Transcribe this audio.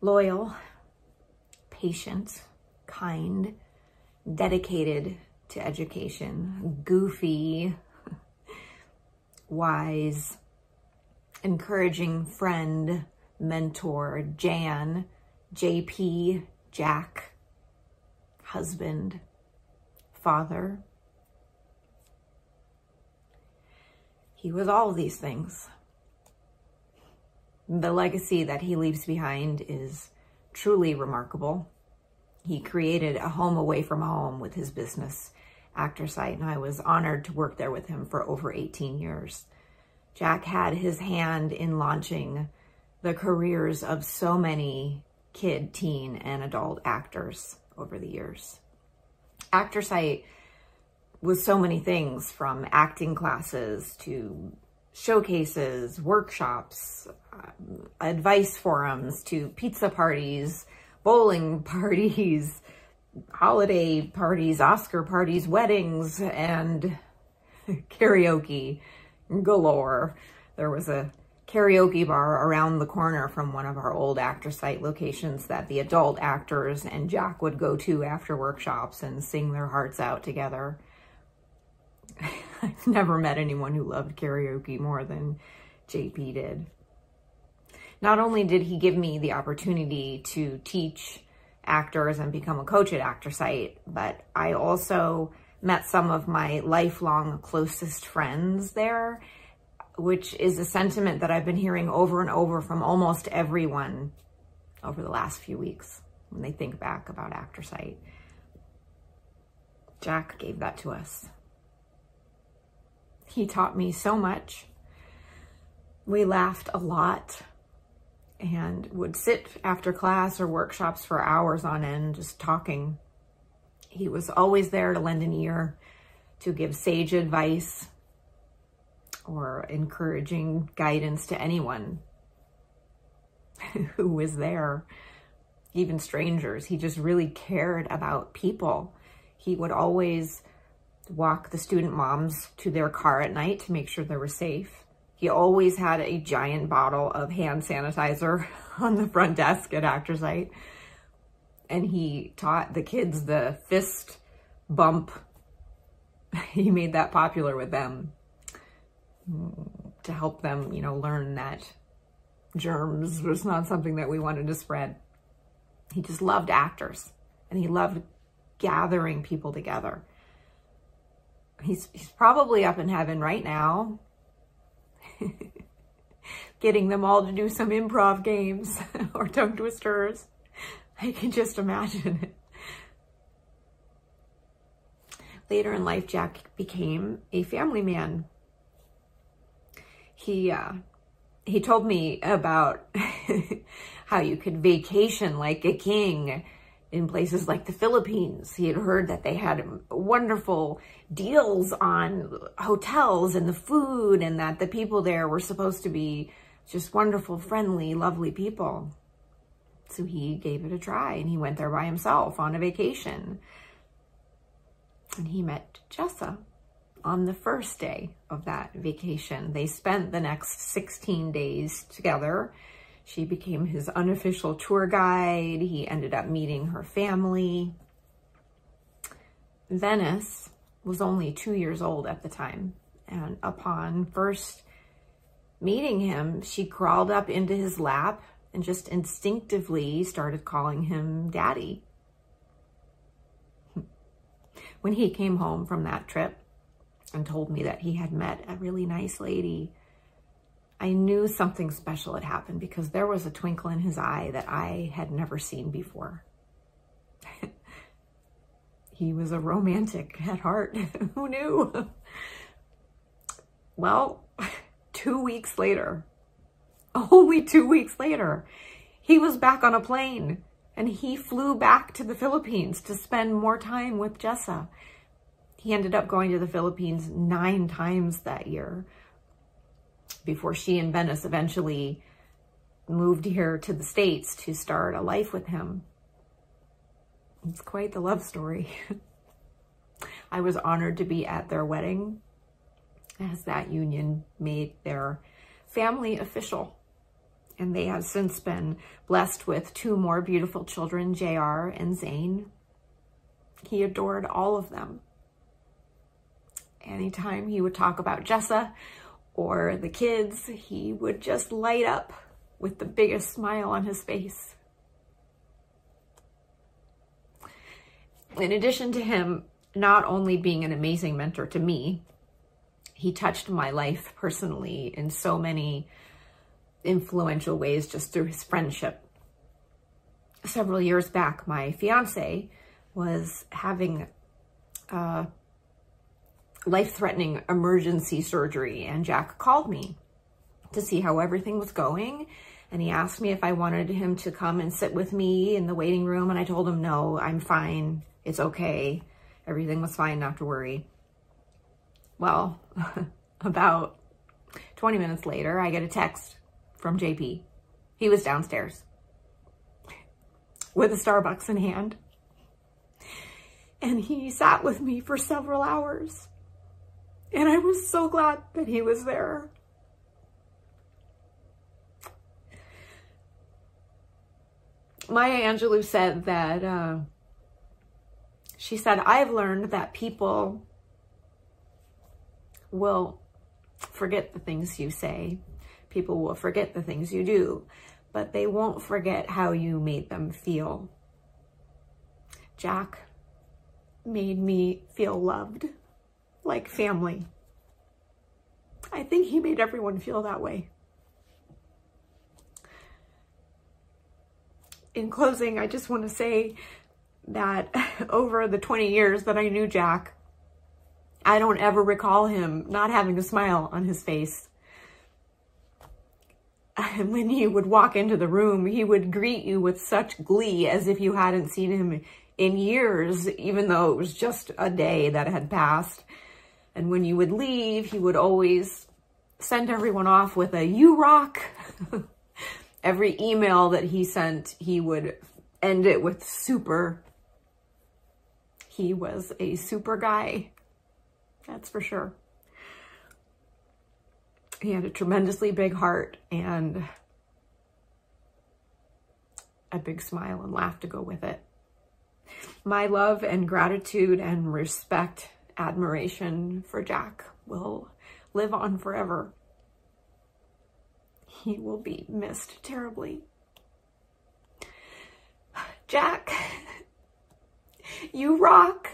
Loyal, patient, kind, dedicated to education, goofy, wise, encouraging friend, mentor, Jan, JP, Jack, husband, father. He was all of these things. The legacy that he leaves behind is truly remarkable. He created a home away from home with his business, Actor Site, and I was honored to work there with him for over 18 years. Jack had his hand in launching the careers of so many kid, teen, and adult actors over the years. Actor Site was so many things, from acting classes to showcases, workshops, advice forums, to pizza parties, bowling parties, holiday parties, Oscar parties, weddings, and karaoke galore. There was a karaoke bar around the corner from one of our old Actor Site locations that the adult actors and Jack would go to after workshops and sing their hearts out together. I've never met anyone who loved karaoke more than JP did. Not only did he give me the opportunity to teach actors and become a coach at Actor Site, but I also met some of my lifelong closest friends there, which is a sentiment that I've been hearing over and over from almost everyone over the last few weeks when they think back about Actor Site. Jack gave that to us. He taught me so much. We laughed a lot and would sit after class or workshops for hours on end just talking. He was always there to lend an ear, to give sage advice or encouraging guidance to anyone who was there, even strangers. He just really cared about people. He would always walk the student moms to their car at night to make sure they were safe. He always had a giant bottle of hand sanitizer on the front desk at Actor Site. And he taught the kids the fist bump. He made that popular with them to help them, learn that germs was not something that we wanted to spread. He just loved actors, and he loved gathering people together. He's probably up in heaven right now, getting them all to do some improv games or tongue twisters. I can just imagine it. Later in life, Jack became a family man. He told me about how you could vacation like a king in places like the Philippines. He had heard that they had wonderful deals on hotels and the food, and that the people there were supposed to be just wonderful, friendly, lovely people. So he gave it a try, and he went there by himself on a vacation. And he met Jessa on the first day of that vacation. They spent the next 16 days together. She became his unofficial tour guide. He ended up meeting her family. Venice was only 2 years old at the time. And upon first meeting him, she crawled up into his lap and just instinctively started calling him Daddy. When he came home from that trip and told me that he had met a really nice lady, I knew something special had happened, because there was a twinkle in his eye that I had never seen before. He was a romantic at heart. Who knew? Well, 2 weeks later, only 2 weeks later, he was back on a plane, and he flew back to the Philippines to spend more time with Jessa. He ended up going to the Philippines 9 times that year before she and Venice eventually moved here to the States to start a life with him. It's quite the love story. I was honored to be at their wedding, as that union made their family official. and they have since been blessed with 2 more beautiful children, JR and Zane. He adored all of them. Anytime he would talk about Jessa or the kids, he would just light up with the biggest smile on his face. In addition to him not only being an amazing mentor to me, he touched my life personally in so many influential ways just through his friendship. Several years back, my fiance was having life-threatening emergency surgery, and Jack called me to see how everything was going, and he asked me if I wanted him to come and sit with me in the waiting room, and I told him, no, I'm fine, it's okay, everything was fine, not to worry. Well, about 20 minutes later, I get a text from JP. He was downstairs with a Starbucks in hand, and he sat with me for several hours. And I was so glad that he was there. Maya Angelou said that, she said, I've learned that people will forget the things you say. People will forget the things you do, but they won't forget how you made them feel. Jack made me feel loved, like family. I think he made everyone feel that way. In closing, I just want to say that over the 20 years that I knew Jack, I don't ever recall him not having a smile on his face. And when he would walk into the room, he would greet you with such glee as if you hadn't seen him in years, even though it was just a day that had passed. And when you would leave, he would always send everyone off with a "you rock." Every email that he sent, he would end it with "super." He was a super guy, that's for sure. He had a tremendously big heart and a big smile and laugh to go with it. My love and gratitude and respect, admiration for Jack will live on forever. He will be missed terribly. Jack, you rock.